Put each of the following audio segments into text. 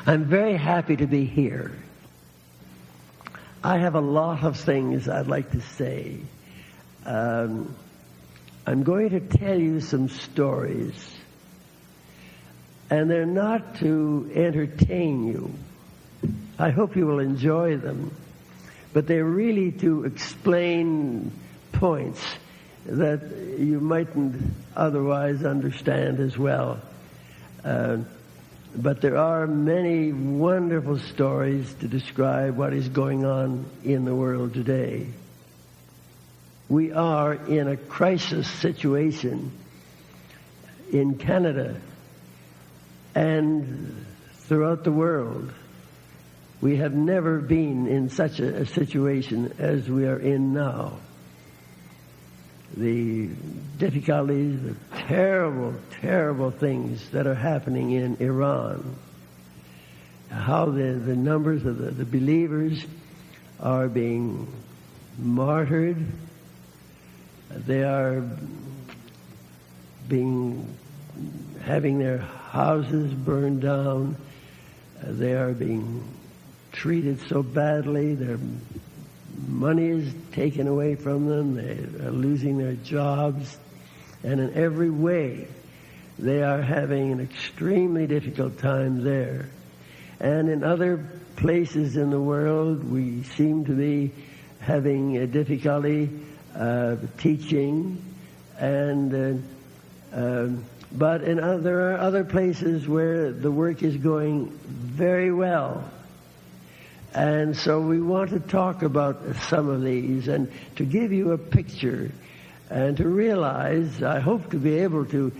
I'm very happy to be here. I have a lot of things I'd like to say. I'm going to tell you some stories, and they're not to entertain you. I hope you will enjoy them, but they're really to explain points that you mightn't otherwise understand as well. But there are many wonderful stories to describe what is going on in the world today. We are in a crisis situation in Canada and throughout the world. We have never been in such a situation as we are in now. The difficulties, the terrible, terrible things that are happening in Iran. How the numbers of the believers are being martyred. They are having their houses burned down. They are being treated so badly. Their money is taken away from them. They are losing their jobs. And in every way, they are having an extremely difficult time there. And in other places in the world, we seem to be having a difficulty teaching. And but there are other places where the work is going very well. And so we want to talk about some of these and to give you a picture and to realize, I hope to be able to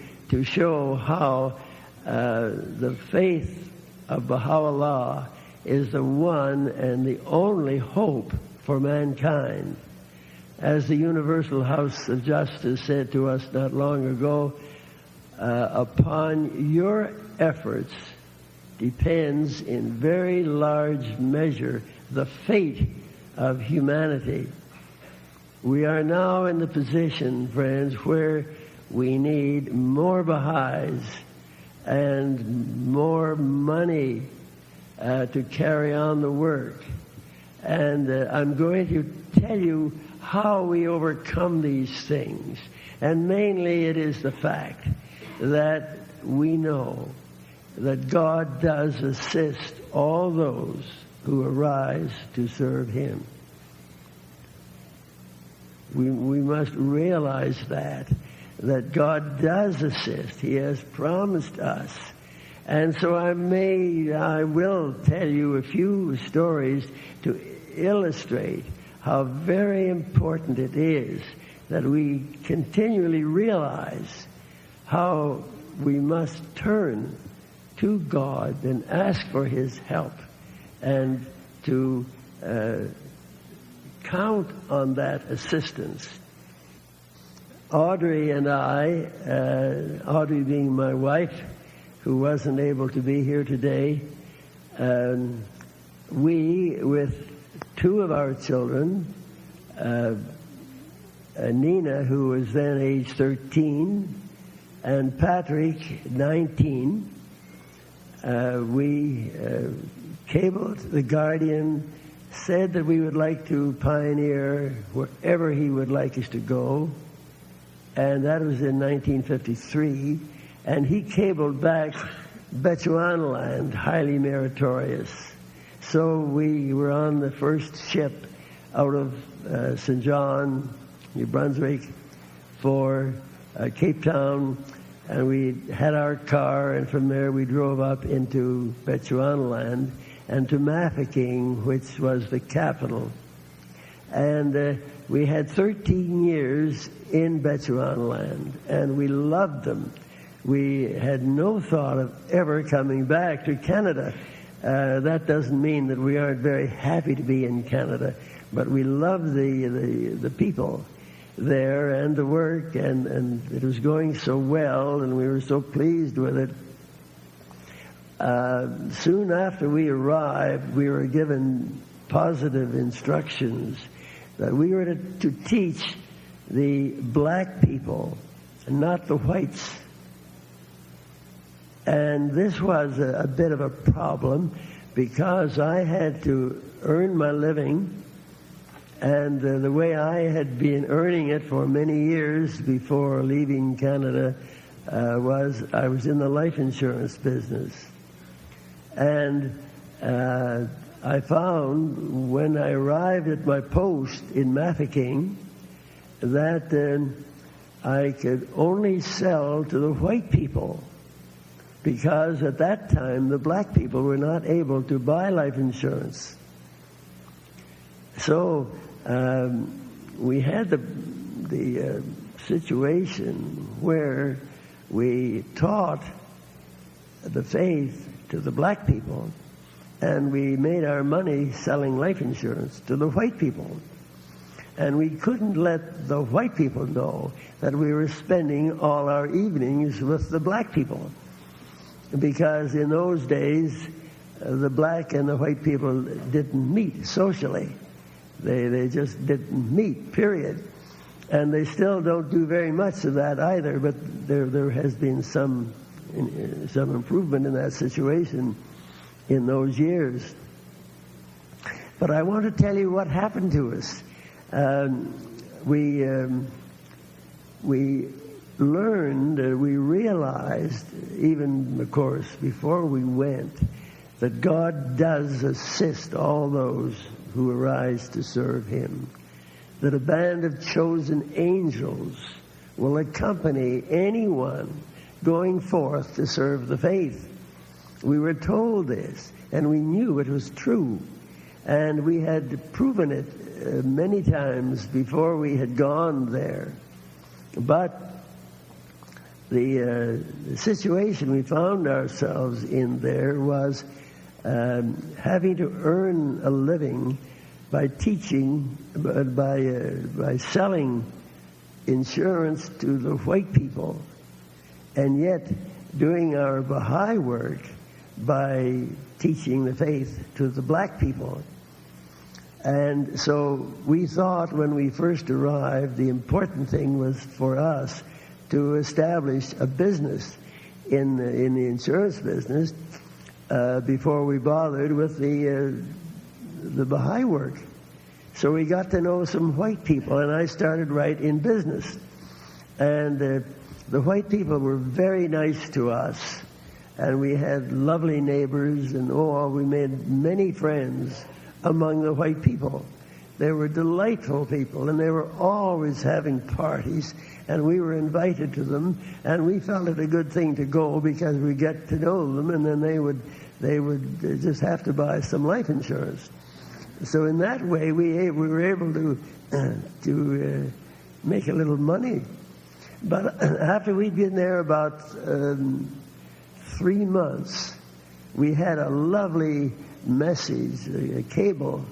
show how the faith of Baha'u'llah is the one and the only hope for mankind. As the Universal House of Justice said to us not long ago, upon your efforts depends in very large measure the fate of humanity. We are now in the position, friends, where we need more Baha'is and more money to carry on the work. And I'm going to tell you how we overcome these things. And mainly it is the fact that we know that God does assist all those who arise to serve Him. We must realize that God does assist. He has promised us. And so I will tell you a few stories to illustrate how very important it is that we continually realize how we must turn to God and ask for His help and to count on that assistance. Audrey and I, Audrey being my wife, who wasn't able to be here today, we, with two of our children, Nina, who was then age 13, and Patrick, 19, we cabled the Guardian, said that we would like to pioneer wherever he would like us to go, and that was in 1953, and he cabled back Bechuanaland, highly meritorious. So we were on the first ship out of St. John, New Brunswick, for Cape Town, and we had our car, and from there we drove up into Bechuanaland and to Mafeking, which was the capital. And we had 13 years in Bechuanaland, and we loved them. We had no thought of ever coming back to Canada. That doesn't mean that we aren't very happy to be in Canada, but we loved the people there and the work, and it was going so well, and we were so pleased with it. Soon after we arrived, we were given positive instructions that we were to teach the black people, not the whites. And this was a bit of a problem because I had to earn my living, and the way I had been earning it for many years before leaving Canada was I was in the life insurance business. And I found when I arrived at my post in Mafeking that I could only sell to the white people, because at that time the black people were not able to buy life insurance. So we had the situation where we taught the faith to the black people, and we made our money selling life insurance to the white people. And we couldn't let the white people know that we were spending all our evenings with the black people, because in those days the black and the white people didn't meet socially. They just didn't meet, period. And they still don't do very much of that either, but there has been some improvement in that situation in those years. But I want to tell you what happened to us. We learned, we realized, even, of course, before we went, that God does assist all those who arise to serve Him, that a band of chosen angels will accompany anyone going forth to serve the faith. We were told this, and we knew it was true, and we had proven it many times before we had gone there. But the situation we found ourselves in there was having to earn a living by teaching, by selling insurance to the white people, and yet doing our Baha'i work by teaching the faith to the black people. And so we thought when we first arrived, the important thing was for us to establish a business in the insurance business before we bothered with the Baha'i work. So we got to know some white people, and I started right in business. And the white people were very nice to us, and we had lovely neighbors, and we made many friends among the white people. They were delightful people, and they were always having parties, and we were invited to them, and we felt it a good thing to go because we get to know them, and then they would just have to buy some life insurance. So in that way, we were able to make a little money. But after we'd been there about 3 months, we had a lovely message, a cable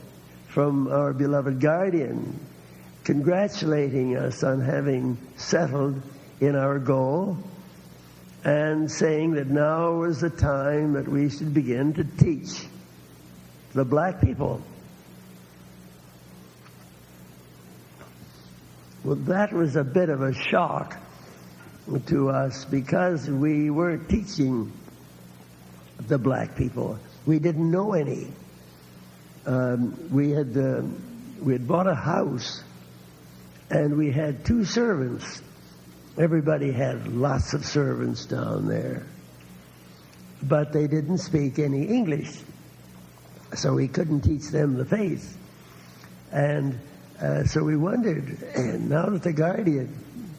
from our beloved guardian, congratulating us on having settled in our goal and saying that now was the time that we should begin to teach the black people. Well, that was a bit of a shock to us because we weren't teaching the black people. We didn't know any. We had bought a house, and we had 2 servants. Everybody had lots of servants down there, but they didn't speak any English, so we couldn't teach them the faith. And so we wondered, and now that the guardian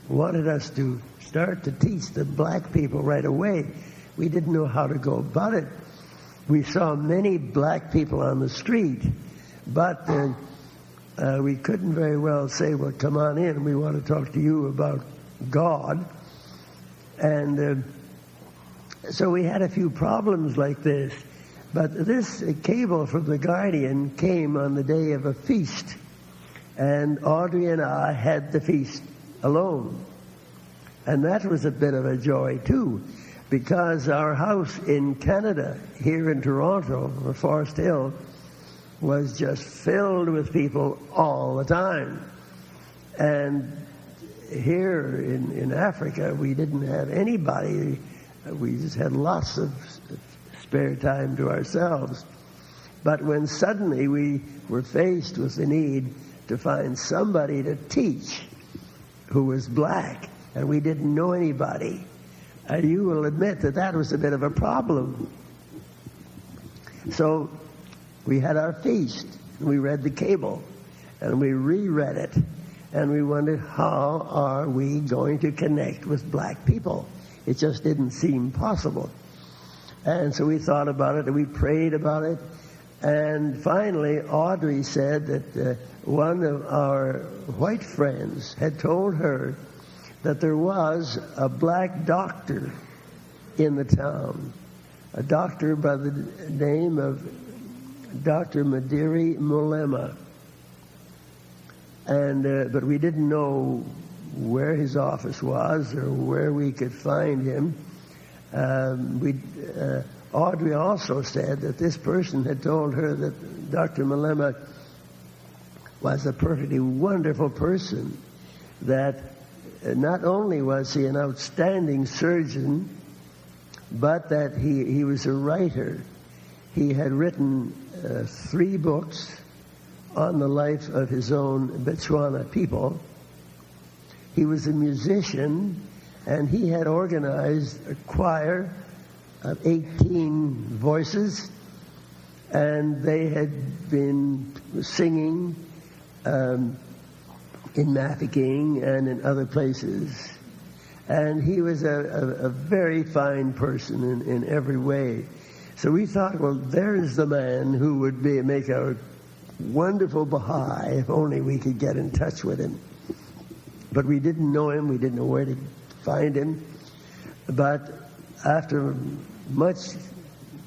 wanted us to start to teach the black people right away, we didn't know how to go about it. We saw many black people on the street, but we couldn't very well say, well, come on in, we want to talk to you about God. And so we had a few problems like this. But this cable from the guardian came on the day of a feast, and Audrey and I had the feast alone. And that was a bit of a joy, too, because our house in Canada, here in Toronto, or Forest Hill, was just filled with people all the time. And here in Africa, we didn't have anybody we just had lots of spare time to ourselves. But when suddenly we were faced with the need to find somebody to teach who was black, and we didn't know anybody, you will admit that that was a bit of a problem. So we had our feast. We read the cable, and we reread it, and we wondered, how are we going to connect with black people? It just didn't seem possible. And so we thought about it, and we prayed about it, and finally Audrey said that one of our white friends had told her that there was a black doctor in the town, a doctor by the name of Dr. Madiri Mulema. And but we didn't know where his office was or where we could find him. Audrey also said that this person had told her that Dr. Mulema was a perfectly wonderful person, that not only was he an outstanding surgeon, but that he was a writer. He had written 3 books on the life of his own Botswana people. He was a musician, and he had organized a choir of 18 voices, and they had been singing in Mafeking and in other places. And he was a very fine person in every way. So we thought, well, there's the man who would make a wonderful Baha'i if only we could get in touch with him. But we didn't know him. We didn't know where to find him. But after much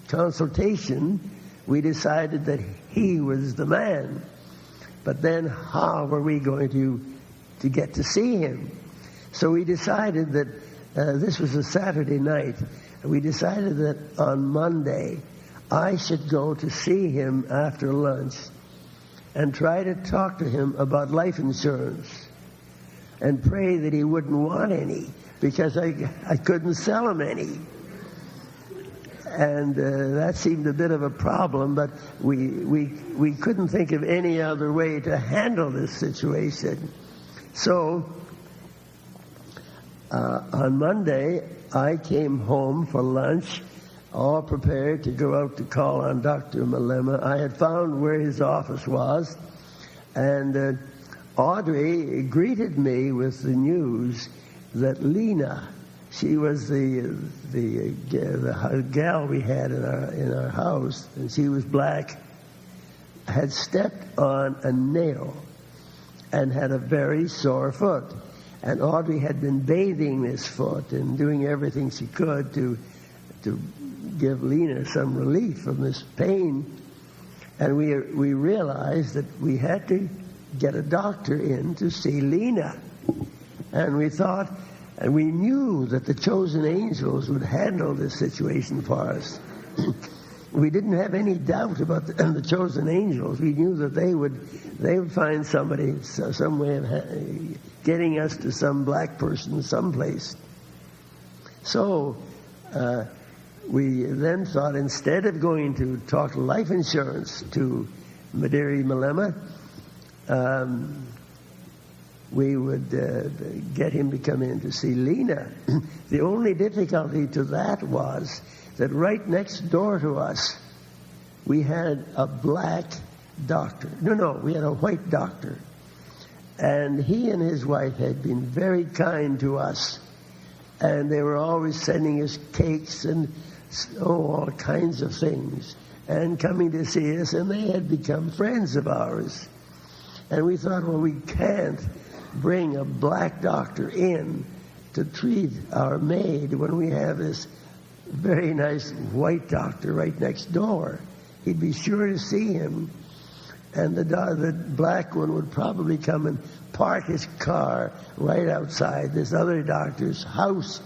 consultation, we decided that he was the man. But then how were we going to get to see him? So we decided that this was a Saturday night. We decided that on Monday I should go to see him after lunch and try to talk to him about life insurance and pray that he wouldn't want any, because I couldn't sell him any. And that seemed a bit of a problem, but we couldn't think of any other way to handle this situation. So on Monday, I came home for lunch, all prepared to go out to call on Dr. Mulema. I had found where his office was, and Audrey greeted me with the news that Lena, she was the gal we had in our house, and she was black, had stepped on a nail and had a very sore foot. And Audrey had been bathing this foot and doing everything she could to give Lena some relief from this pain. And we realized that we had to get a doctor in to see Lena. And we thought, and we knew that the chosen angels would handle this situation for us. We didn't have any doubt about the chosen angels. We knew that they would find somebody, some way of getting us to some black person someplace. So we then thought, instead of going to talk life insurance to Madiri Mulema, we would get him to come in to see Lena. The only difficulty to that was that right next door to us, we had a black doctor. No, we had a white doctor. And he and his wife had been very kind to us. And they were always sending us cakes and all kinds of things, and coming to see us, and they had become friends of ours. And we thought, well, we can't bring a black doctor in to treat our maid when we have this very nice white doctor right next door. He'd be sure to see him, and the black one would probably come and park his car right outside this other doctor's house.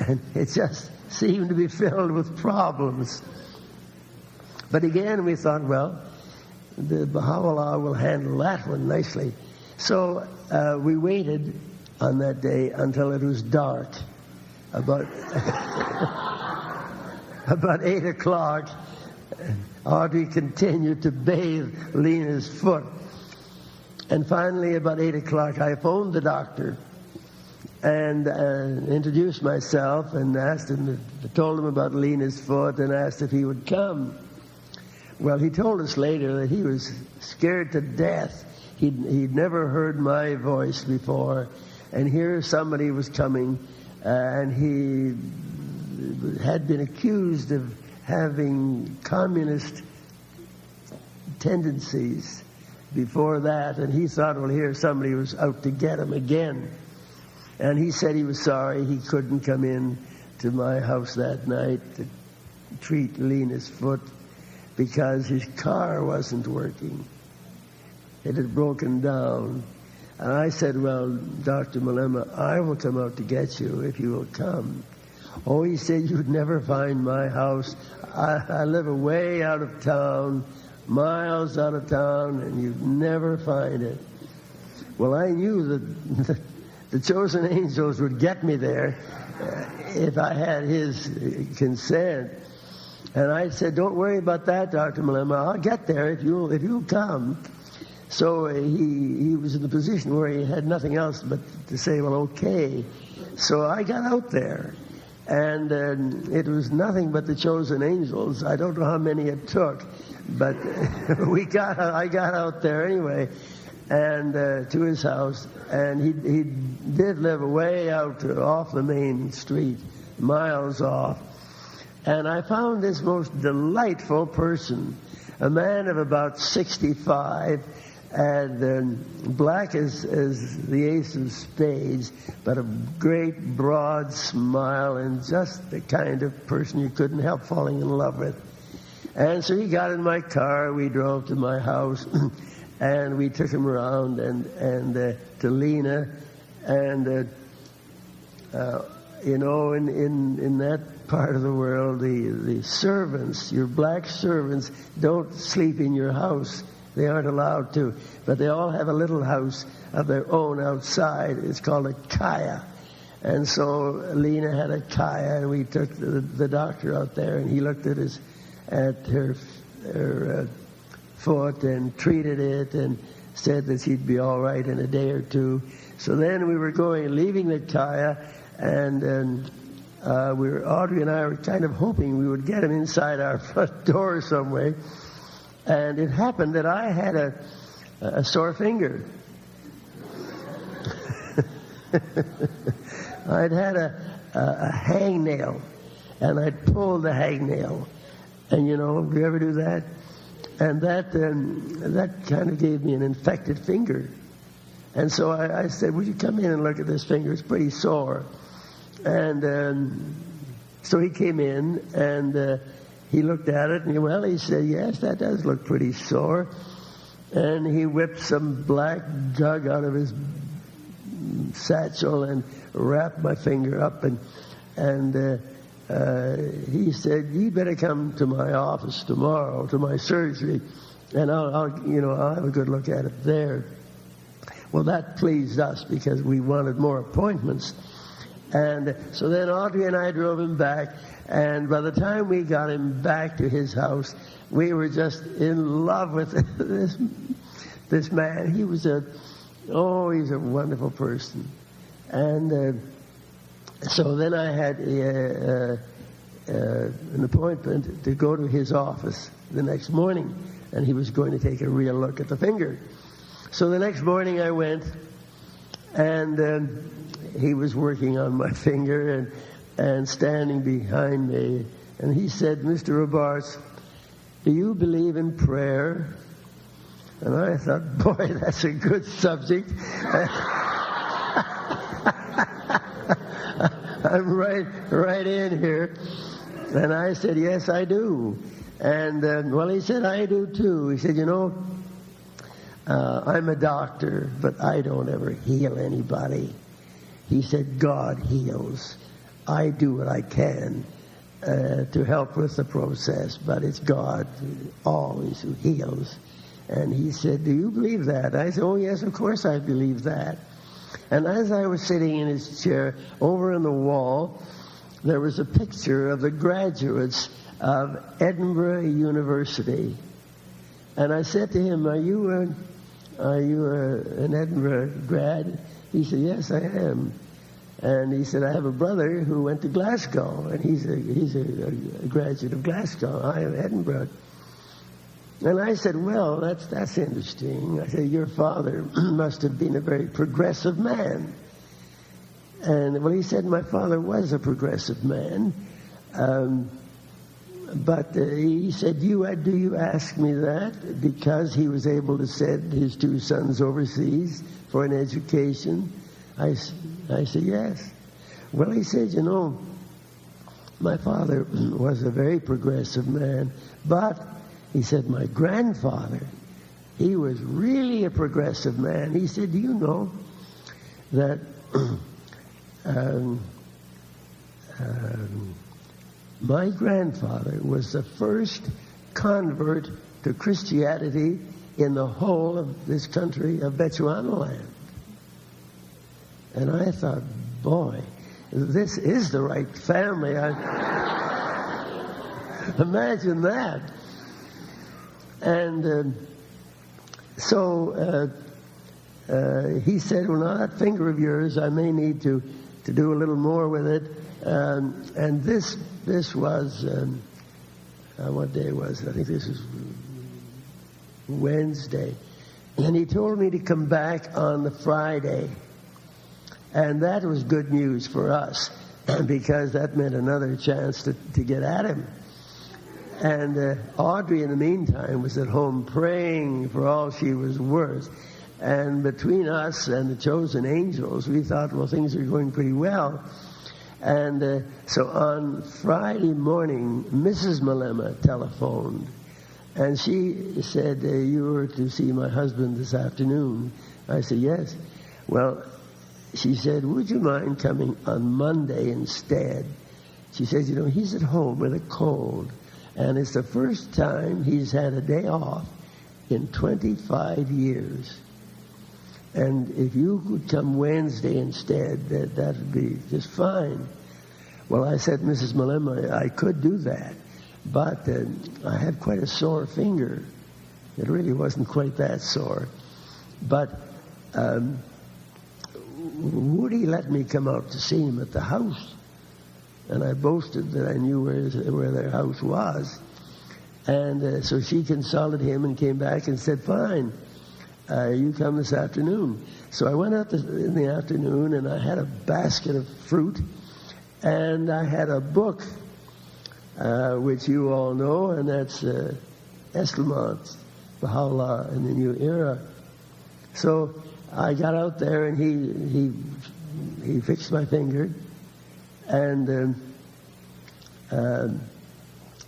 And it just seemed to be filled with problems. But again, we thought, well, the Baha'u'llah will handle that one nicely. So we waited on that day until it was dark. about about 8 o'clock, Audrey continued to bathe Lena's foot. And finally, about 8 o'clock, I phoned the doctor and introduced myself and told him about Lena's foot and asked if he would come. Well, he told us later that he was scared to death. He'd never heard my voice before, and here somebody was coming, and he had been accused of having communist tendencies before that, and he thought, well, here somebody was out to get him again. And he said he was sorry he couldn't come in to my house that night to treat Lena's foot because his car wasn't working. It had broken down. And I said, well, Dr. Malema, I will come out to get you if you will come. Oh, he said, you'd never find my house. I live away out of town, miles out of town, and you'd never find it. Well, I knew that the chosen angels would get me there if I had his consent. And I said, don't worry about that, Dr. Malema. I'll get there if you'll come. So he was in the position where he had nothing else but to say, well, okay. So I got out there. And it was nothing but the chosen angels. I don't know how many it took, but I got out there anyway, and to his house. And he did live way out off the main street, miles off. And I found this most delightful person, a man of about 65, and black as the ace of spades, but a great broad smile and just the kind of person you couldn't help falling in love with. And so he got in my car, we drove to my house, and we took him around and to Lena, and in that part of the world, the servants, your black servants, don't sleep in your house. They aren't allowed to, but they all have a little house of their own outside. It's called a kaya. And so Lena had a kaya, and we took the doctor out there, and he looked at her foot and treated it and said that she'd be all right in a day or two. So then we were leaving the kaya, and Audrey and I were kind of hoping we would get him inside our front door some way. And it happened that I had a sore finger. I'd had a hangnail, and I'd pulled the hangnail. And do you ever do that? And that kind of gave me an infected finger. And so I said, would you come in and look at this finger? It's pretty sore. And so he came in, and he looked at it, and he said, yes, that does look pretty sore. And he whipped some black jug out of his satchel and wrapped my finger up, and he said, you better come to my office tomorrow, to my surgery, and I'll have a good look at it there. Well, that pleased us because we wanted more appointments. And so then Audrey and I drove him back, and by the time we got him back to his house, we were just in love with this man. He's a wonderful person. And so then I had an appointment to go to his office the next morning, and he was going to take a real look at the finger. So the next morning I went, and he was working on my finger and standing behind me. And he said, Mr. Robarts, do you believe in prayer? And I thought, boy, that's a good subject. I'm right in here. And I said, yes, I do. And, he said, I do too. He said, I'm a doctor, but I don't ever heal anybody. He said, God heals. I do what I can to help with the process, but it's God always who heals. And he said, do you believe that? I said, oh, yes, of course I believe that. And as I was sitting in his chair over on the wall, there was a picture of the graduates of Edinburgh University. And I said to him, are you an Edinburgh grad? He said, yes, I am. And he said, I have a brother who went to Glasgow, and he's a graduate of Glasgow. I am Edinburgh. And I said, well, that's interesting. I said, your father must have been a very progressive man. And, well, he said, my father was a progressive man. But he said, do you ask me that because he was able to send his two sons overseas for an education? I said, yes. Well, he said, my father was a very progressive man, but he said, my grandfather, he was really a progressive man. He said, do you know that my grandfather was the first convert to Christianity in the whole of this country of Bechuanaland. And I thought, boy, this is the right family. Imagine that. And so he said, well, now that finger of yours, I may need to do a little more with it. And this was, what day was it? I think this was Wednesday. And he told me to come back on the Friday. And that was good news for us, because that meant another chance to get at him. And Audrey, in the meantime, was at home praying for all she was worth. And between us and the chosen angels, we thought, well, things are going pretty well. And so on Friday morning, Mrs. Malema telephoned. And she said, you were to see my husband this afternoon. I said, yes. Well, she said, would you mind coming on Monday instead? She says, he's at home with a cold. And it's the first time he's had a day off in 25 years. And if you could come Wednesday instead, that would be just fine. Well, I said, Mrs. Malema, I could do that. But I have quite a sore finger. It really wasn't quite that sore. But would he let me come out to see him at the house? And I boasted that I knew where their house was. And so she consulted him and came back and said, fine, you come this afternoon. So I went out in the afternoon, and I had a basket of fruit, and I had a book, which you all know, and that's Estelmont, Baha'u'llah in the New Era. So I got out there, and he fixed my finger, and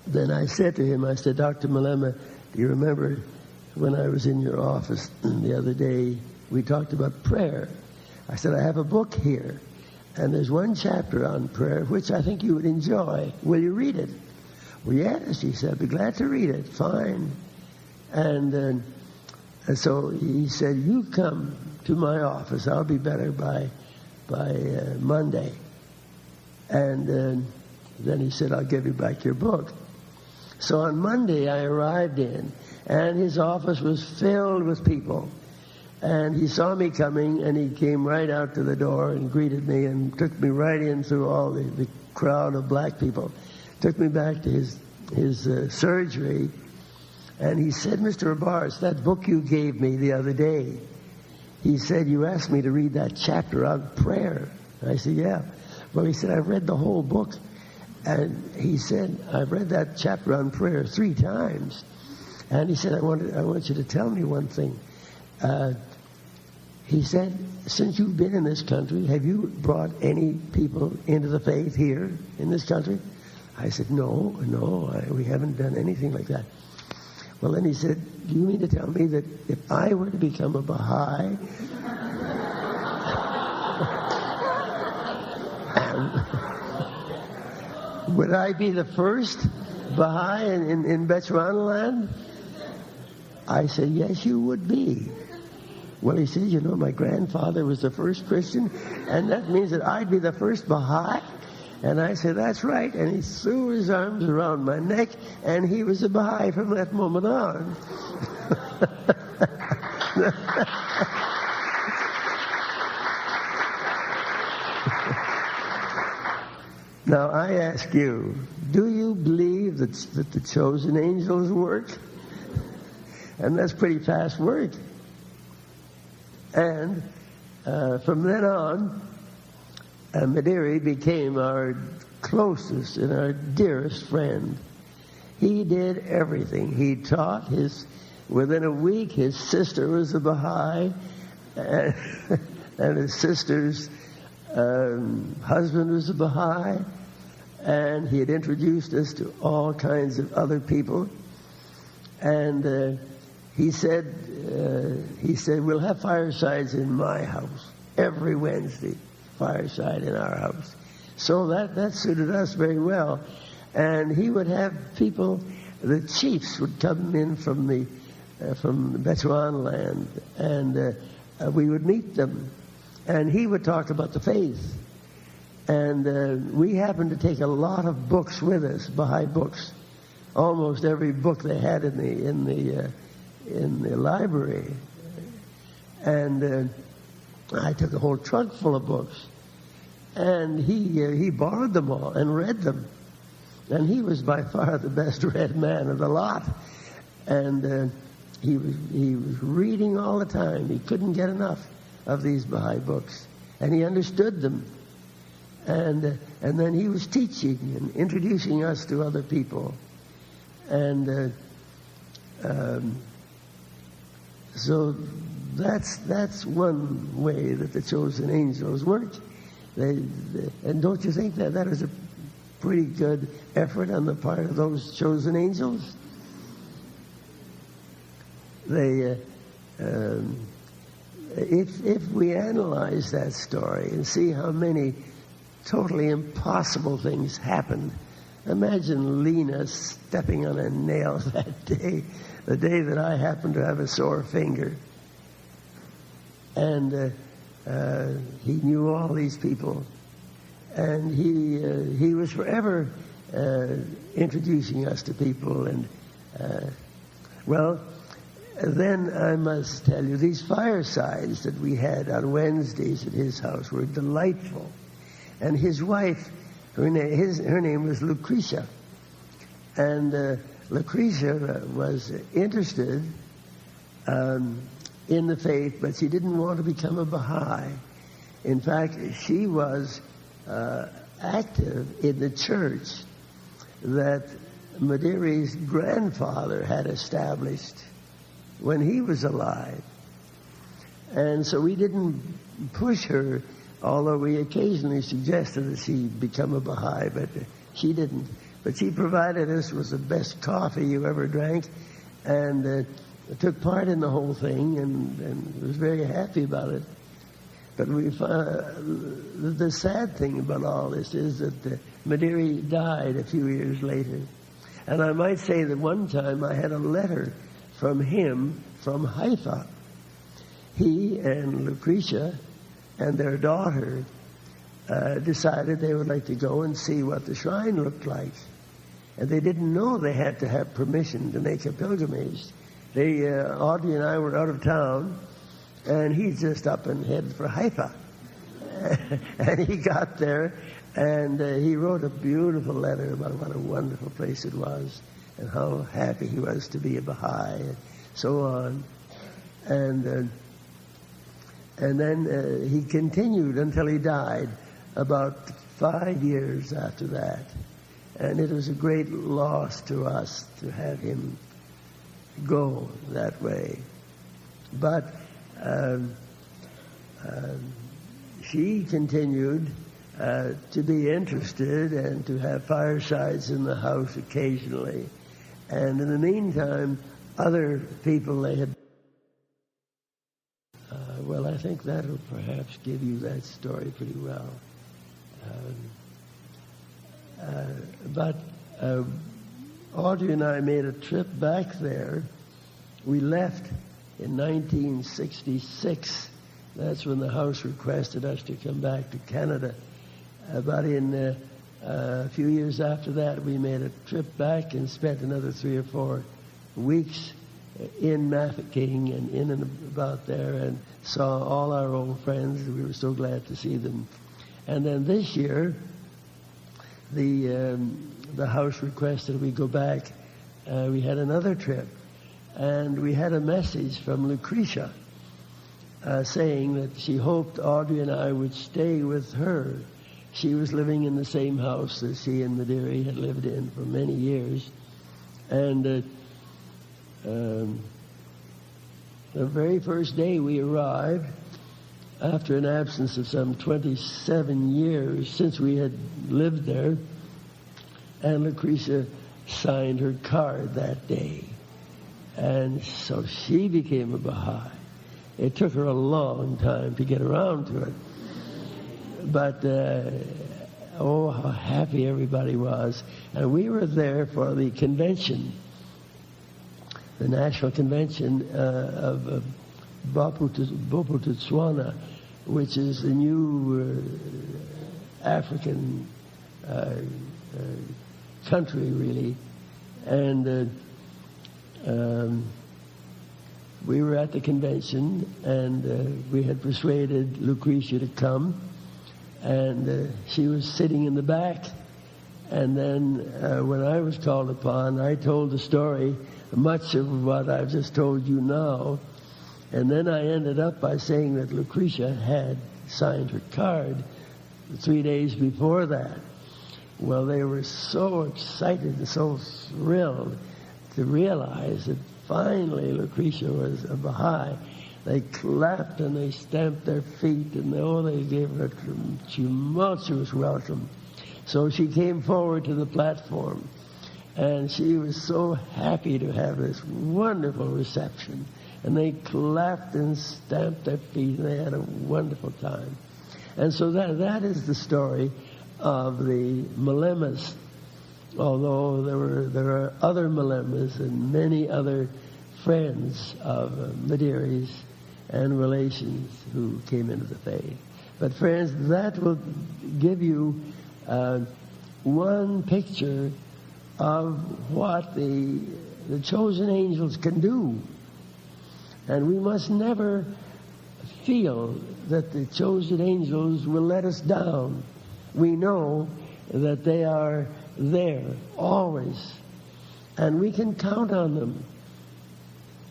then I said to him, I said, Dr. Malema, do you remember when I was in your office the other day, we talked about prayer? I said, I have a book here, and there's one chapter on prayer which I think you would enjoy. Will you read it? Well, yes, he said, I'd be glad to read it. Fine. And so he said, you come to my office. I'll be better by Monday. And then he said, I'll give you back your book. So on Monday, I arrived in, and his office was filled with people. And he saw me coming, and he came right out to the door and greeted me and took me right in through all the crowd of black people. Took me back to his surgery. And he said, Mr. Robarts, that book you gave me the other day, he said, you asked me to read that chapter on prayer. I said, yeah. Well, he said, I've read the whole book. And he said, I've read that chapter on prayer 3 times. And he said, I want you to tell me one thing. He said, since you've been in this country, have you brought any people into the faith here in this country? I said, no, we haven't done anything like that. Well, then he said, do you mean to tell me that if I were to become a Baha'i, would I be the first Baha'i in Bechuanaland? I said, yes, you would be. Well, he said, my grandfather was the first Christian, and that means that I'd be the first Baha'i? And I said, that's right. And he threw his arms around my neck, and he was a Baha'i from that moment on. Now, I ask you, do you believe that the chosen angels work? And that's pretty fast work. And from then on, Madiri became our closest and our dearest friend. He did everything. He taught. Within a week, his sister was a Baha'i, and his sister's husband was a Baha'i, and he had introduced us to all kinds of other people. And he said, we'll have firesides in my house every Wednesday. Fireside in our house. So that suited us very well. And he would have people, the chiefs would come in from the Bechuan land, and we would meet them. And he would talk about the faith. And we happened to take a lot of books with us, Baha'i books. Almost every book they had in the library. And I took a whole trunk full of books. And he borrowed them all and read them. And he was by far the best read man of the lot. And he was reading all the time. He couldn't get enough of these Baha'i books. And he understood them. And then he was teaching and introducing us to other people. And so that's one way that the chosen angels worked. And don't you think that was a pretty good effort on the part of those chosen angels? If we analyze that story and see how many totally impossible things happened, imagine Lena stepping on a nail that day, the day that I happened to have a sore finger. And he knew all these people, and he was forever introducing us to people. And then I must tell you, these firesides that we had on Wednesdays at his house were delightful. And his wife, her name was Lucretia, and Lucretia was interested in the faith, but she didn't want to become a Baha'i. In fact, she was active in the church that Madiri's grandfather had established when he was alive. And so we didn't push her, although we occasionally suggested that she become a Baha'i, but she didn't. But she provided us with the best coffee you ever drank, and took part in the whole thing, and was very happy about it. But the sad thing about all this is that Madiri died a few years later. And I might say that one time I had a letter from him from Haifa. He and Lucretia and their daughter decided they would like to go and see what the shrine looked like. And they didn't know they had to have permission to make a pilgrimage. Audrey and I were out of town, and he's just up and headed for Haifa. And he got there, and he wrote a beautiful letter about what a wonderful place it was, and how happy he was to be a Baha'i, and so on. And then he continued until he died, about 5 years after that. And it was a great loss to us to have him go that way. But she continued to be interested and to have firesides in the house occasionally. And in the meantime, other people they had... well, I think that'll perhaps give you that story pretty well. But Audrey and I made a trip back there. We left in 1966. That's when the House requested us to come back to Canada. But in A few years after that, we made a trip back and spent another 3 or 4 weeks in Mafeking and in and about there, and saw all our old friends. We were so glad to see them. And then this year, the house requested we go back. We had another trip, and we had a message from Lucretia saying that she hoped Audrey and I would stay with her. She was living in the same house that she and Madiri had lived in for many years. And the very first day we arrived, after an absence of some 27 years since we had lived there, and Lucretia signed her card that day. And so she became a Baha'i. It took her a long time to get around to it. But, oh, how happy everybody was. And we were there for the convention, the national convention of Bophuthatswana, which is the new African country, really. And we were at the convention, and we had persuaded Lucretia to come. And she was sitting in the back. And then when I was called upon, I told the story, much of what I've just told you now. And then I ended up by saying that Lucretia had signed her card 3 days before that. Well, they were so excited and so thrilled to realize that finally Lucretia was a Baha'i. They clapped and they stamped their feet, and they gave her a tumultuous welcome. So she came forward to the platform, and she was so happy to have this wonderful reception. And they clapped and stamped their feet, and they had a wonderful time. And so that is the story of the Malemas, although there are other Malemas and many other friends of Madiri's and relations who came into the faith. But friends, that will give you one picture of what the chosen angels can do. And we must never feel that the chosen angels will let us down. We know that they are there always, and we can count on them.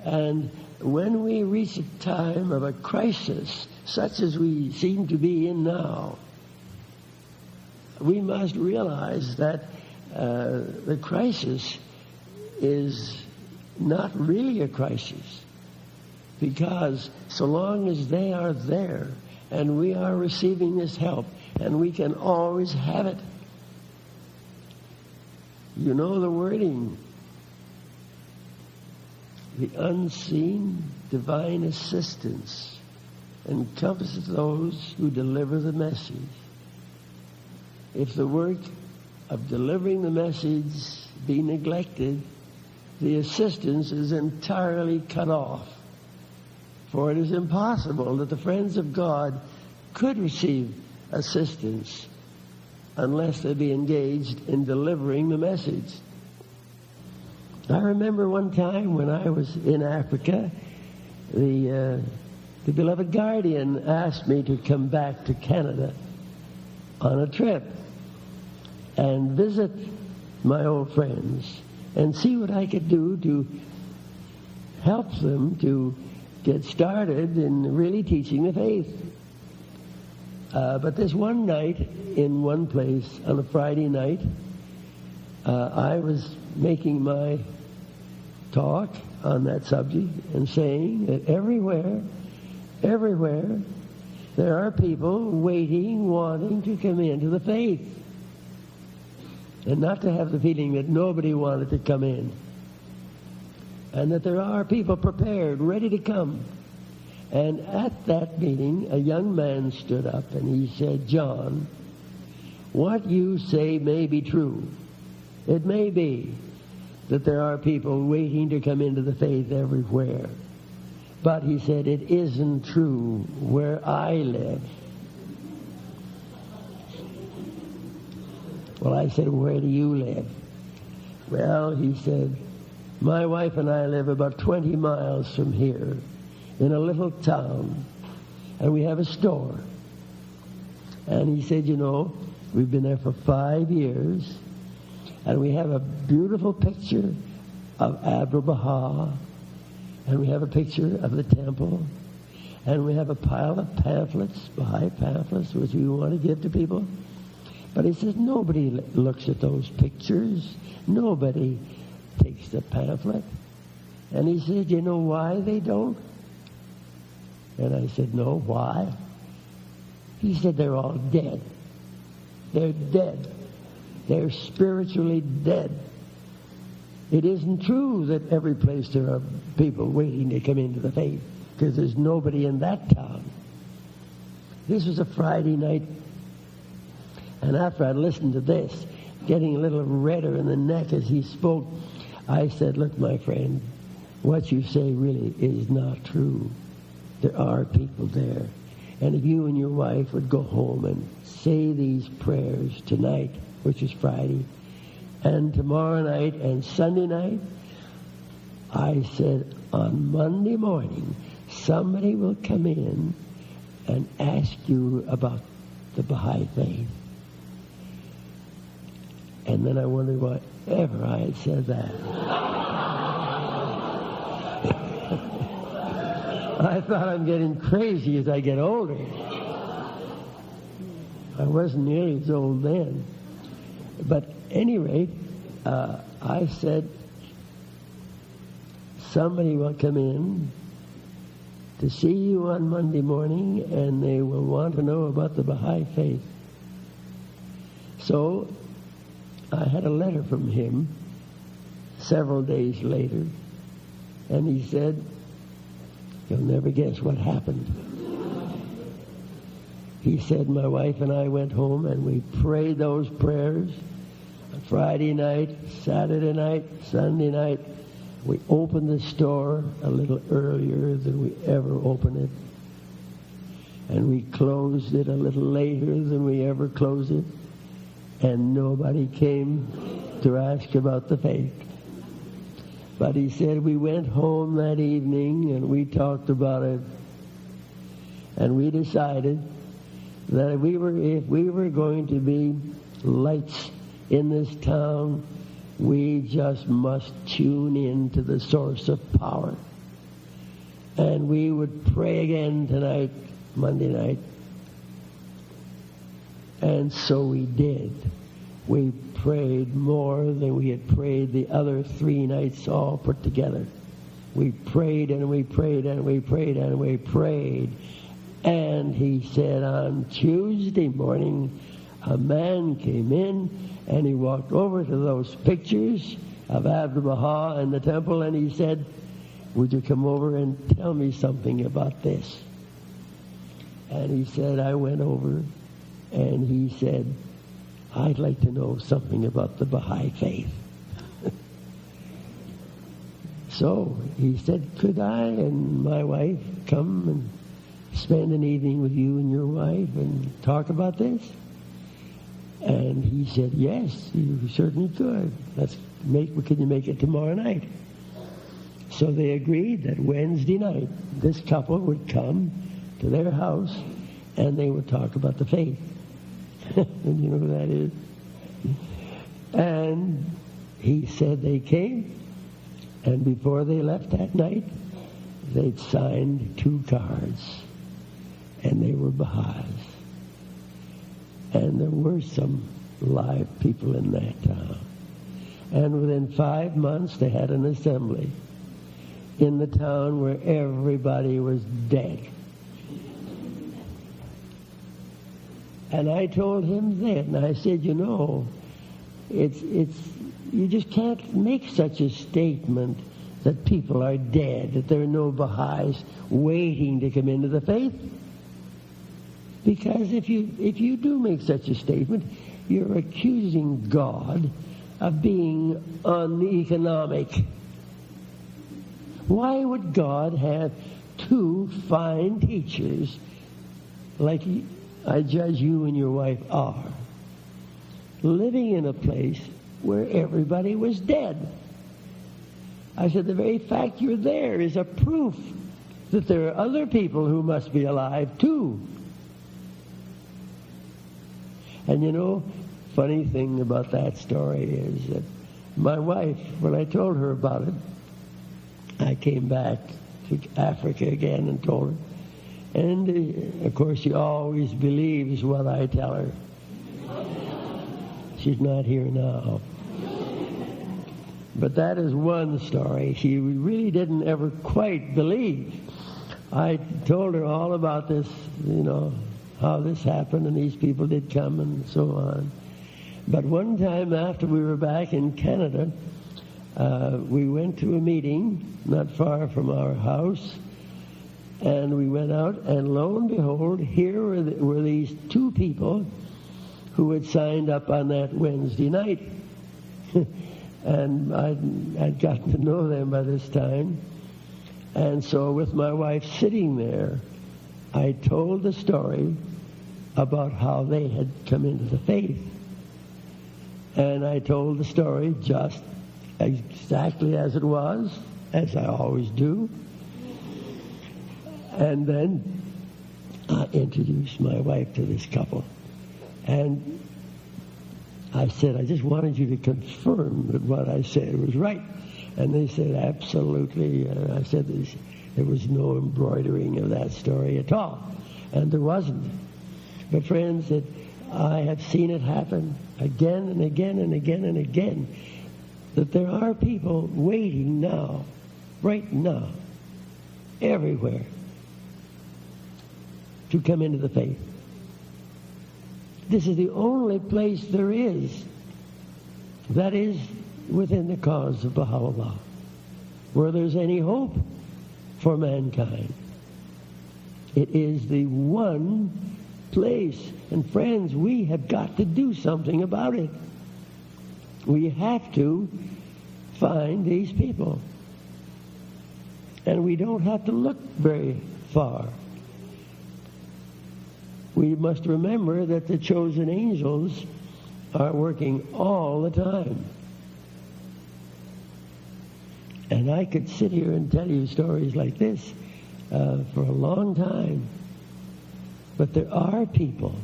And when we reach a time of a crisis, such as we seem to be in now, we must realize that the crisis is not really a crisis, because so long as they are there and we are receiving this help, and we can always have it. You know the wording. The unseen divine assistance encompasses those who deliver the message. If the work of delivering the message be neglected, the assistance is entirely cut off. For it is impossible that the friends of God could receive assistance unless they be engaged in delivering the message. I remember one time when I was in Africa, the beloved guardian asked me to come back to Canada on a trip and visit my old friends and see what I could do to help them to get started in really teaching the faith. But this one night in one place on a Friday night, I was making my talk on that subject and saying that everywhere, there are people waiting, wanting to come into the faith. And not to have the feeling that nobody wanted to come in. And that there are people prepared, ready to come. And at that meeting, a young man stood up and he said, "John, what you say may be true. It may be that there are people waiting to come into the faith everywhere. But," he said, "it isn't true where I live." Well, I said, where do you live? Well, he said, my wife and I live about 20 miles from here in a little town, and we have a store. And he said, we've been there for 5 years, and we have a beautiful picture of Abdu'l-Baha, and we have a picture of the temple, and we have a pile of pamphlets, Baha'i pamphlets, which we want to give to people. But he says, nobody looks at those pictures. Nobody takes the pamphlet. And he said, you know why they don't? And I said, no, why? He said, they're all dead. They're dead. They're spiritually dead. It isn't true that every place there are people waiting to come into the faith, because there's nobody in that town. This was a Friday night, and after I listened to this, getting a little redder in the neck as he spoke, I said, look, my friend, what you say really is not true. There are people there. And if you and your wife would go home and say these prayers tonight, which is Friday, and tomorrow night and Sunday night, I said, on Monday morning, somebody will come in and ask you about the Baha'i faith. And then I wondered why ever I had said that. I thought I'm getting crazy as I get older. I wasn't nearly as old then. But at any rate, I said, somebody will come in to see you on Monday morning, and they will want to know about the Baha'i faith. So I had a letter from him several days later, and he said, you'll never guess what happened. He said, my wife and I went home and we prayed those prayers on Friday night, Saturday night, Sunday night. We opened the store a little earlier than we ever opened it. And we closed it a little later than we ever closed it. And nobody came to ask about the faith. But he said, we went home that evening and we talked about it. And we decided that if we were going to be lights in this town, we just must tune in to the source of power. And we would pray again tonight, Monday night. And so we did. We prayed more than we had prayed the other 3 nights all put together. We prayed and we prayed and we prayed and we prayed. And he said on Tuesday morning, a man came in and he walked over to those pictures of Abdu'l-Baha and the temple, and he said, would you come over and tell me something about this? And he said, I went over, and he said, I'd like to know something about the Baha'i faith. So he said, could I and my wife come and spend an evening with you and your wife and talk about this? And he said, yes, you certainly could. Can you make it tomorrow night? So they agreed that Wednesday night, this couple would come to their house and they would talk about the faith. And you know who that is? And he said they came, and before they left that night, they'd signed 2 cards, and they were Baha'is. And there were some live people in that town. And within 5 months, they had an assembly in the town where everybody was dead. And I told him then, I said, you just can't make such a statement that people are dead, that there are no Baha'is waiting to come into the faith. Because if you do make such a statement, you're accusing God of being uneconomic. Why would God have 2 fine teachers like I judge you and your wife are, living in a place where everybody was dead. I said, the very fact you're there is a proof that there are other people who must be alive too. And you know, funny thing about that story is that my wife, when I told her about it, I came back to Africa again and told her. And, of course, she always believes what I tell her. She's not here now. But that is one story she really didn't ever quite believe. I told her all about this, you know, how this happened and these people did come and so on. But one time after we were back in Canada, we went to a meeting not far from our house, and we went out, and lo and behold, here were these two people who had signed up on that Wednesday night. And I'd gotten to know them by this time. And so with my wife sitting there, I told the story about how they had come into the faith. And I told the story just exactly as it was, as I always do. And then I introduced my wife to this couple. And I said, I just wanted you to confirm that what I said was right. And they said, absolutely. I said there was no embroidering of that story at all. And there wasn't. But friends, that I have seen it happen again and again and again and again, that there are people waiting now, right now, everywhere, to come into the faith. This is the only place there is that is within the cause of Baha'u'llah, where there's any hope for mankind. It is the one place. And friends, we have got to do something about it. We have to find these people. And we don't have to look very far. We must remember that the chosen angels are working all the time. And I could sit here and tell you stories like this for a long time. But there are people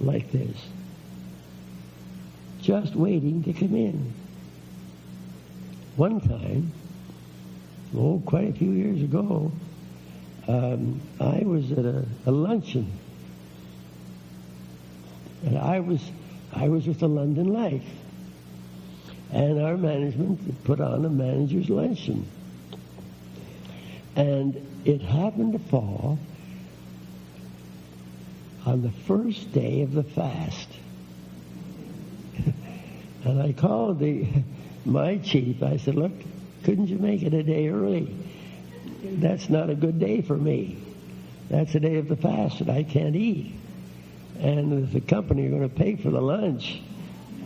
like this just waiting to come in. One time, quite a few years ago, I was at a luncheon. And I was with the London Life. And our management put on a manager's luncheon. And it happened to fall on the first day of the fast. And I called my chief. I said, look, couldn't you make it a day early? That's not a good day for me. That's a day of the fast that I can't eat. And if the company are going to pay for the lunch,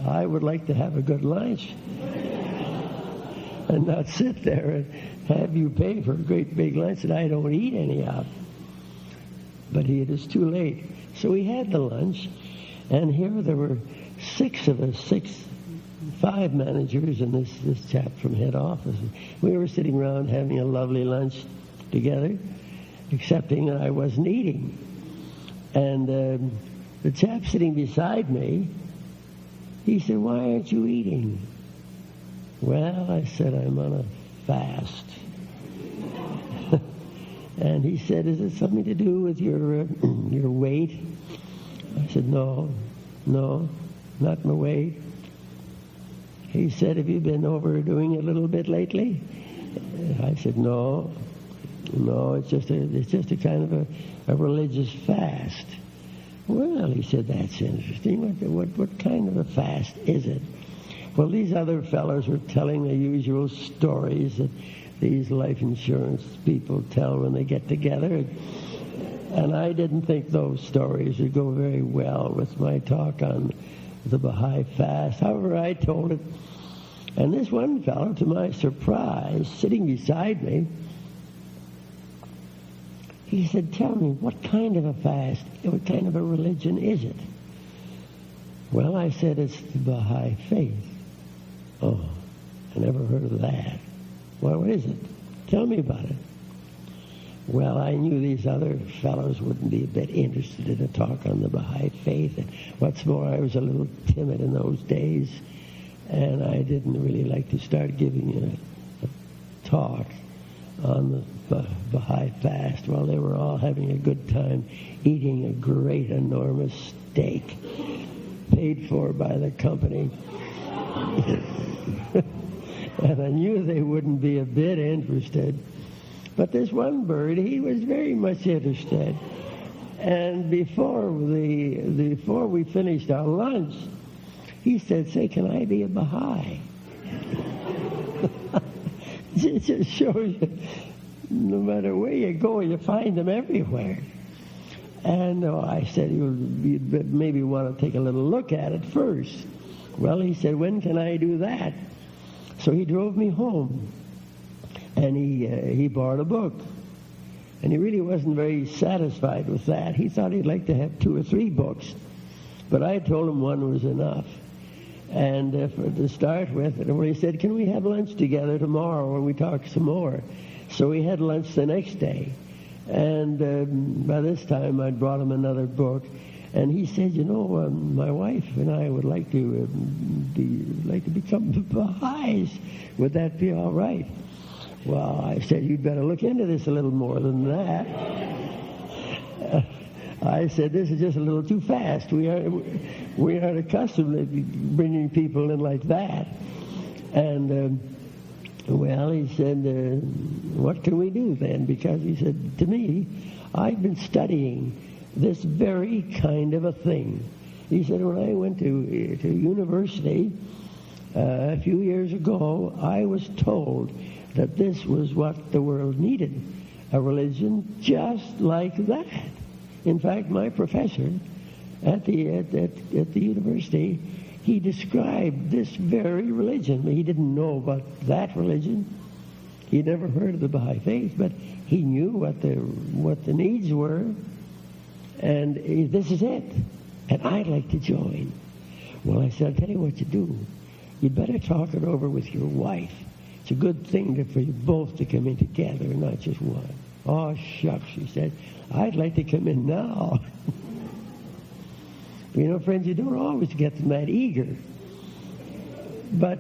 I would like to have a good lunch and not sit there and have you pay for a great big lunch that I don't eat any of. But it is too late. So we had the lunch, and here there were six of us, five managers and this chap from head office. We were sitting around having a lovely lunch together, excepting that I wasn't eating. And the chap sitting beside me, he said, why aren't you eating? Well, I said, I'm on a fast. And he said, is it something to do with your weight? I said, no, not my weight. He said, have you been overdoing it a little bit lately? I said, no, it's just a kind of a religious fast. Well, he said, that's interesting. What kind of a fast is it? Well, these other fellows were telling the usual stories that these life insurance people tell when they get together. And I didn't think those stories would go very well with my talk on the Baha'i fast. However, I told it. And this one fellow, to my surprise, sitting beside me, he said, tell me, what kind of a fast, what kind of a religion is it? Well, I said, it's the Baha'i faith. Oh, I never heard of that. Well, what is it? Tell me about it. Well, I knew these other fellows wouldn't be a bit interested in a talk on the Baha'i faith. And what's more, I was a little timid in those days, and I didn't really like to start giving a talk on the Baha'i fast while they were all having a good time eating a great, enormous steak paid for by the company. And I knew they wouldn't be a bit interested. But this one bird, he was very much interested. And before we finished our lunch, he said, "Say, can I be a Baha'i?" It just shows you, no matter where you go, you find them everywhere. And I said, you'd maybe want to take a little look at it first. Well, he said, "When can I do that?" So he drove me home. And he bought a book. And he really wasn't very satisfied with that. He thought he'd like to have 2 or 3 books. But I told him one was enough. And to start with, and he said, "Can we have lunch together tomorrow when we talk some more?" So we had lunch the next day. And by this time, I'd brought him another book. And he said, "My wife and I would like to become Baha'is. Would that be all right?" Well, I said, "You'd better look into this a little more than that." I said, "This is just a little too fast. We aren't accustomed to bringing people in like that." And, well, he said, "What can we do then?" Because he said to me, "I've been studying this very kind of a thing." He said, "When I went to university a few years ago, I was told that this was what the world needed, a religion just like that." In fact, my professor at the university, he described this very religion. He didn't know about that religion. He'd never heard of the Baha'i faith, but he knew what the needs were. And this is it. And I'd like to join. Well, I said, "I'll tell you what you do. You'd better talk it over with your wife. It's a good thing for you both to come in together, not just one." "Oh, shucks," she said. "I'd like to come in now." Friends, you don't always get them that eager. But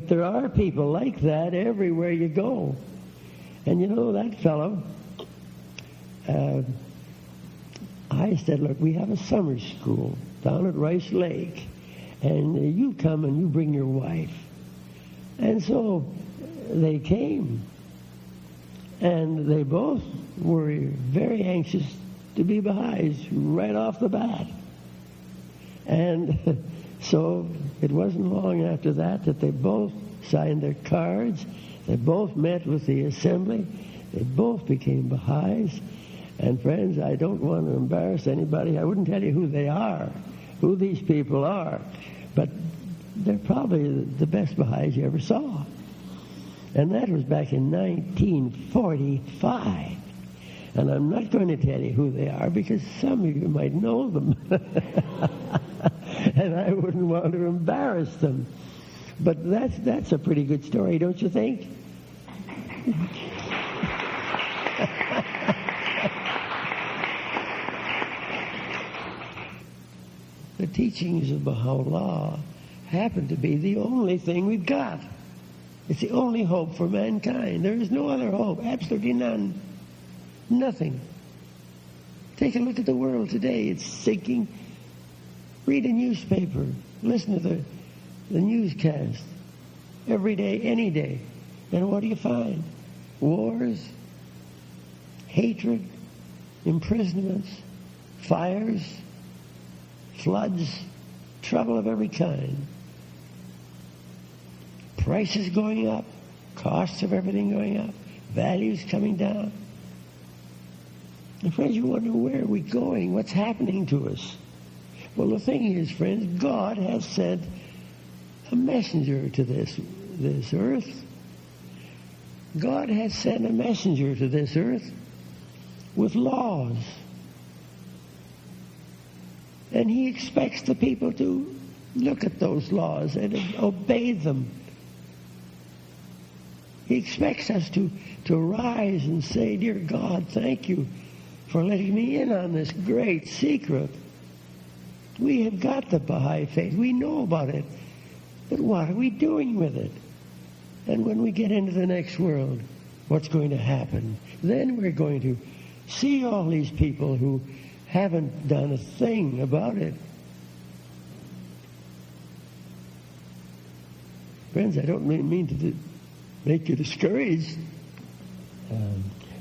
there are people like that everywhere you go. And that fellow, I said, "Look, we have a summer school down at Rice Lake, and you come and you bring your wife." And so they came, and they both were very anxious to be Baha'is right off the bat. And so it wasn't long after that they both signed their cards. They both met with the assembly. They both became Baha'is. And friends, I don't want to embarrass anybody. I wouldn't tell you who they are, who these people are. But they're probably the best Baha'is you ever saw. And that was back in 1945. And I'm not going to tell you who they are because some of you might know them. And I wouldn't want to embarrass them. But that's a pretty good story, don't you think? The teachings of Baha'u'llah happen to be the only thing we've got. It's the only hope for mankind. There is no other hope, absolutely none. Nothing. Take a look at the world today. It's sinking. Read a newspaper. Listen to the newscast. Every day, any day. And what do you find? Wars, hatred, imprisonments, fires, floods, trouble of every kind. Prices going up, costs of everything going up, values coming down. And friends, you wonder, where are we going? What's happening to us? Well, the thing is, friends, God has sent a messenger to this earth. God has sent a messenger to this earth with laws. And he expects the people to look at those laws and obey them. He expects us to rise and say, "Dear God, thank you for letting me in on this great secret. We have got the Baha'i faith. We know about it. But what are we doing with it? And when we get into the next world, what's going to happen? Then we're going to see all these people who haven't done a thing about it." Friends, I don't mean to make you discouraged.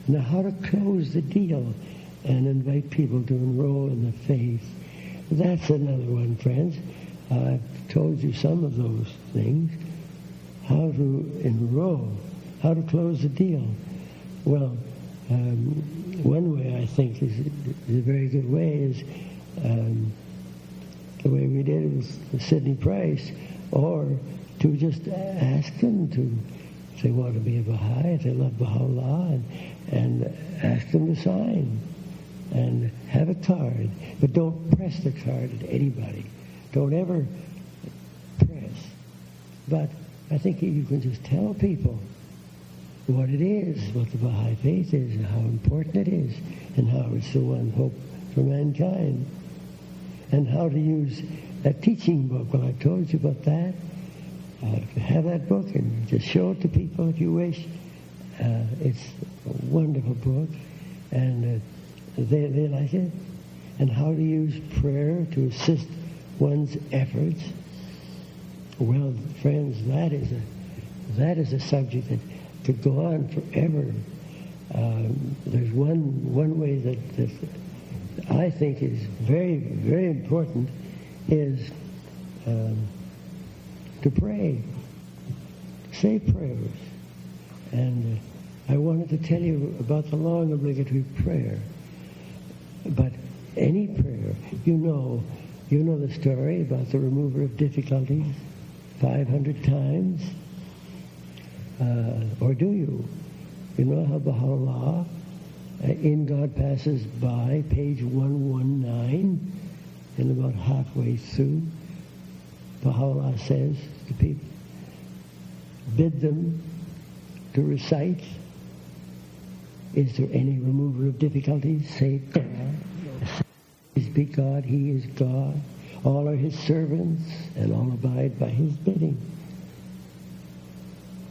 Now, how to close the deal and invite people to enroll in the faith. That's another one, friends. I've told you some of those things. How to enroll, how to close the deal. Well, one way I think is a very good way is the way we did it with Sidney Price, or to just ask them to, if they want to be a Baha'i, if they love Baha'u'llah, and ask them to sign and have a card. But don't press the card at anybody. Don't ever press. But I think you can just tell people what it is, what the Baha'i faith is, and how important it is, and how it's the one hope for mankind, and how to use a teaching book. Well, I told you about that. Have that book and just show it to people if you wish. It's a wonderful book, and they like it. And how to use prayer to assist one's efforts. Well, friends, that is a subject that could go on forever. There's one way that I think is very, very important is to pray. Say prayers. And I wanted to tell you about the long obligatory prayer. But any prayer, you know the story about the remover of difficulties 500 times? Or do you? You know how Baha'u'llah, in God Passes By, page 119, and about halfway through, Baha'u'llah says to people, bid them to recite, "Is there any remover of difficulties? Say God. Praise be God, He is God. All are His servants, and all abide by His bidding."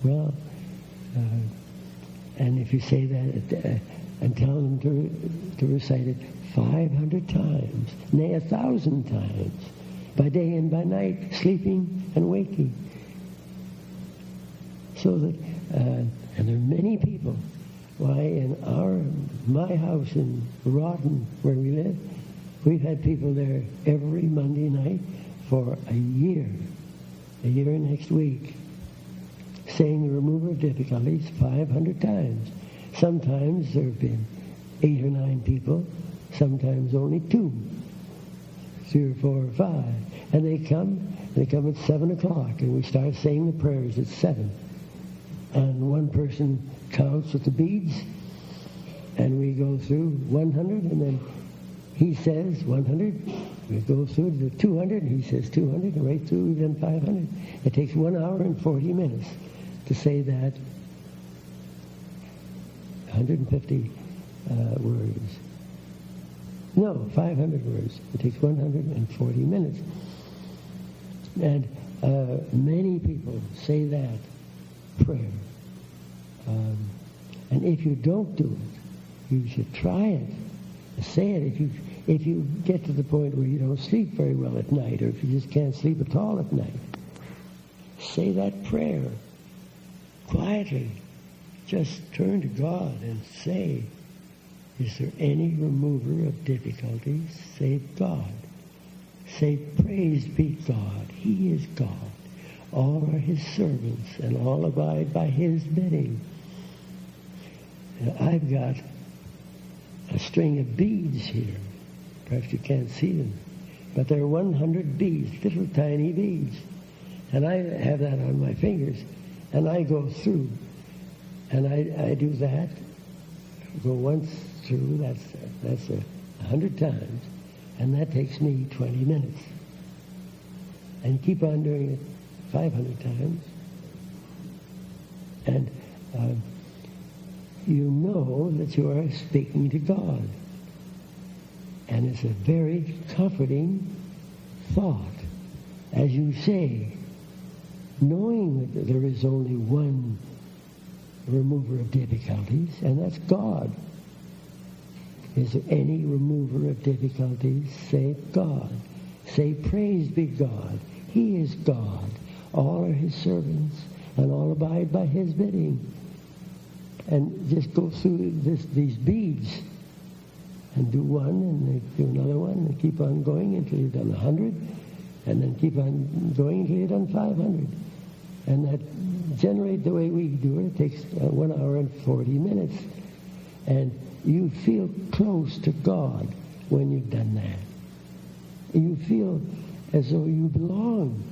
Well, and if you say that and tell them to recite it 500 times, nay, 1,000 times, by day and by night, sleeping and waking. So that, and there are many people. Why, in my house in Rawdon, where we live, we've had people there every Monday night for a year next week, saying the remover of difficulties 500 times. Sometimes there have been 8 or 9 people, sometimes only 2, 3 or 4 or 5. And they come at 7 o'clock, and we start saying the prayers at 7. And one person counts with the beads, and we go through 100, and then he says 100. We go through to 200, and he says 200, and right through then 500. It takes 1 hour and 40 minutes to say that 150 words. No, 500 words. It takes 140 minutes. And many people say that prayer. And if you don't do it, you should try it. Say it if you get to the point where you don't sleep very well at night, or if you just can't sleep at all at night. Say that prayer quietly. Just turn to God and say, "Is there any remover of difficulties save God?" Say, "Praise be God. He is God. All are His servants, and all abide by His bidding." Now, I've got a string of beads here. Perhaps you can't see them. But there are 100 beads, little tiny beads. And I have that on my fingers. And I go through. And I do that. Go once through, that's 100 times. And that takes me 20 minutes. And keep on doing it 500 times. And you know that you are speaking to God. And it's a very comforting thought as you say, knowing that there is only one remover of difficulties, and that's God. Is there any remover of difficulties save God? Say, praise be God. He is God. All are his servants, and all abide by his bidding. And just go through these beads, and do one, and then do another one, and keep on going until you've done 100, and then keep on going until you've done 500. And that, generate the way we do it, it takes 1 hour and 40 minutes. And you feel close to God when you've done that. You feel as though you belong.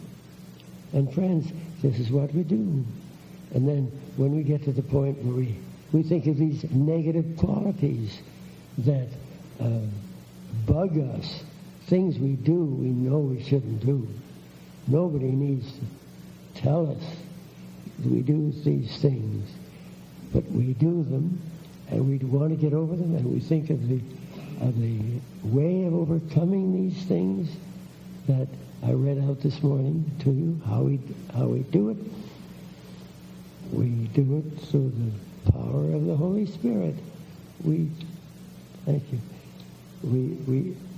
And friends, this is what we do. And then when we get to the point where we think of these negative qualities that bug us, things we do we know we shouldn't do. Nobody needs to tell us that we do these things, but we do them, and we want to get over them, and we think of the way of overcoming these things that I read out this morning to you, how we do it. We do it through the power of the Holy Spirit. Thank you.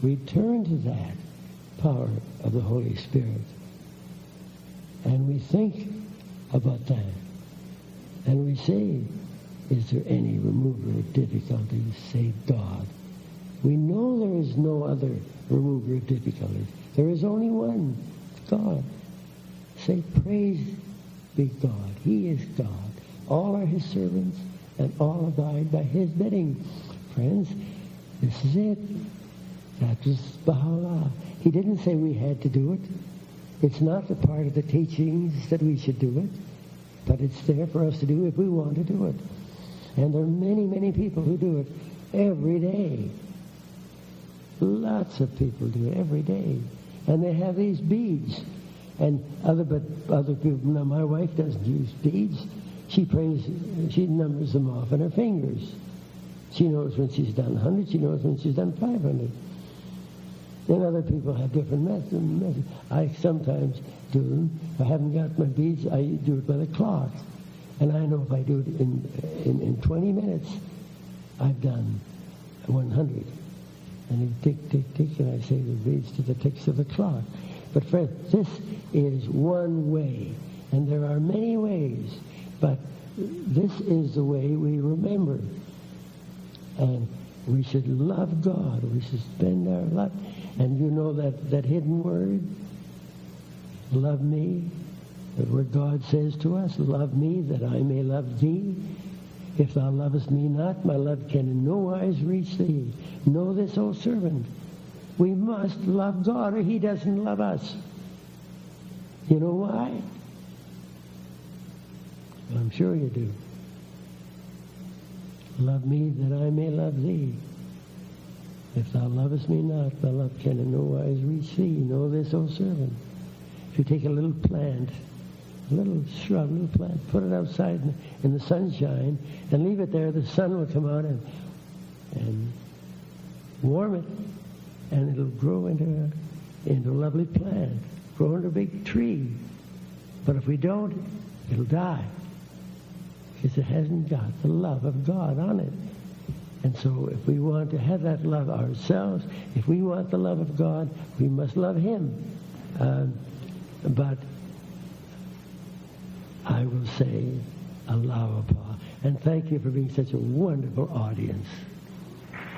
We turn to that power of the Holy Spirit, and we think about that, and we say, is there any remover of difficulties save God? We know there is no other remover of difficulties. There is only one, God. Say, praise be God. He is God. All are his servants, and all abide by his bidding. Friends, this is it. That was Baha'u'llah. He didn't say we had to do it. It's not a part of the teachings that we should do it, but it's there for us to do if we want to do it. And there are many, many people who do it every day. Lots of people do it every day. And they have these beads. And other people, now my wife doesn't use beads. She numbers them off on her fingers. She knows when she's done 100, she knows when she's done 500. Then other people have different methods. I sometimes do them. If I haven't got my beads, I do it by the clock. And I know if I do it in 20 minutes, I've done 100. And you tick, tick, tick, and I say the beads to the ticks of the clock. But friends, this is one way. And there are many ways. But this is the way we remember. And we should love God. We should spend our life. And you know that hidden word, love me, where God says to us, love me that I may love thee. If thou lovest me not, my love can in no wise reach thee. Know this, O servant. We must love God or he doesn't love us. You know why? I'm sure you do. Love me that I may love thee. If thou lovest me not, my love can in no wise reach thee. Know this, O servant. If you take a little plant, a little shrub, a little plant, put it outside in the sunshine, and leave it there, the sun will come out and warm it, and it'll grow into a lovely plant, grow into a big tree. But if we don't, it'll die, because it hasn't got the love of God on it. And so if we want to have that love ourselves, if we want the love of God, we must love him. But I will say, Allah, and thank you for being such a wonderful audience.